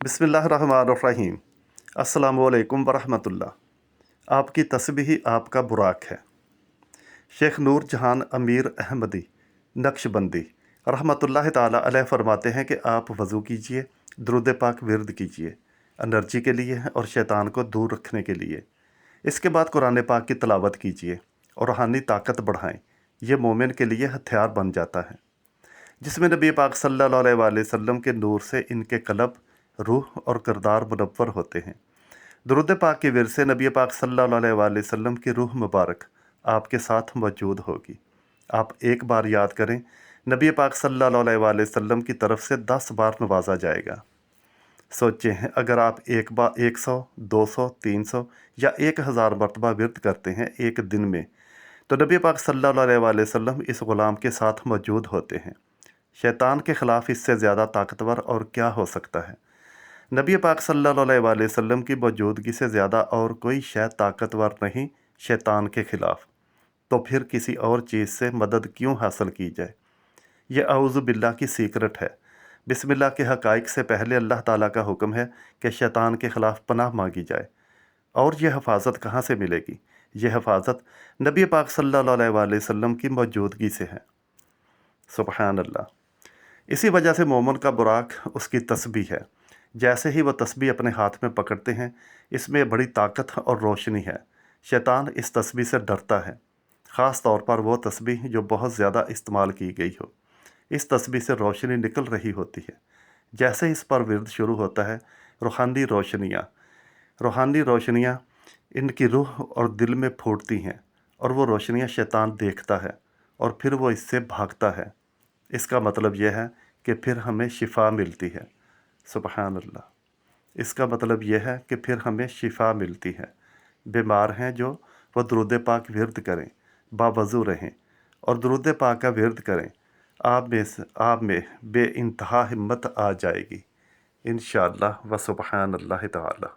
बिस्मिल्लाहिर्रहमानिर्रहीम। अस्सलामुअलैकुम वरहमतुल्लाह। आपकी तस्बीह आपका बुराक है। शेख नूर जहान अमीर अहमदी नक्शबंदी रहमतुल्लाह ताला अलैह फरमाते हैं कि आप वज़ू कीजिए, दुरूद पाक विर्द कीजिए, एनर्जी के लिए है और शैतान को दूर रखने के लिए। इसके बाद कुरान पाक की तिलावत कीजिए और रूहानी ताकत बढ़ाएं। ये मोमिन के लिए हथियार बन जाता है, जिसमें नबी पाक सल्लल्लाहु अलैहि वसल्लम के नूर से इनके कल्ब, रूह और किरदार मुनव्वर होते हैं। दुरूद पाक के विरद से नबी पाक सल्लल्लाहु अलैहि वसल्लम की रूह मुबारक आपके साथ मौजूद होगी। आप एक बार याद करें, नबी पाक सल्लल्लाहु अलैहि वसल्लम की तरफ से 10 बार नवाजा जाएगा। सोचें, अगर आप एक बार 100, 200, 300 या 1000 मरतबा विरद करते हैं एक दिन में, तो नबी पाक सल्लल्लाहु अलैहि वसल्लम इस ग़ुलाम के साथ मौजूद होते हैं। शैतान के ख़िलाफ़ इससे ज़्यादा ताकतवर और क्या हो सकता है। नबी पाक सल्लल्लाहु अलैहि वसल्लम की मौजूदगी से ज़्यादा और कोई शय ताकतवर नहीं शैतान के ख़िलाफ़। तो फिर किसी और चीज़ से मदद क्यों हासिल की जाए। ये औज़ु बिल्लाह की सीक्रेट है। बिस्मिल्लाह के हक़ाइक़ से पहले अल्लाह ताला का हुक्म है कि शैतान के ख़िलाफ़ पनाह मांगी जाए। और ये हिफाजत कहाँ से मिलेगी? ये हिफाजत नबी पाक सल्लल्लाहु अलैहि वसल्लम की मौजूदगी से है। सुबहान अल्लाह। इसी वजह से मोमिन का बुराक उसकी तस्बीह है। जैसे ही वह तस्बीह अपने हाथ में पकड़ते हैं, इसमें बड़ी ताकत और रोशनी है। शैतान इस तस्बीह से डरता है, ख़ास तौर पर वो तस्बीह जो बहुत ज़्यादा इस्तेमाल की गई हो। इस तस्बीह से रोशनी निकल रही होती है। जैसे इस पर विर्द शुरू होता है, रूहानी रोशनियाँ इनकी रूह और दिल में फूटती हैं और वो रोशनियाँ शैतान देखता है और फिर वो इससे भागता है। इसका मतलब यह है कि फिर हमें शिफा मिलती है। सुबहान अल्लाह। इसका मतलब यह है कि फिर हमें शिफा मिलती है। बीमार हैं जो, वो दुरूद पाक विर्द करें, बावज़ू रहें और दुरूद पाक का विर्द करें। आप में बेइंतहा हिम्मत आ जाएगी इंशाअल्लाह व सुबहान अल्लाह ताला।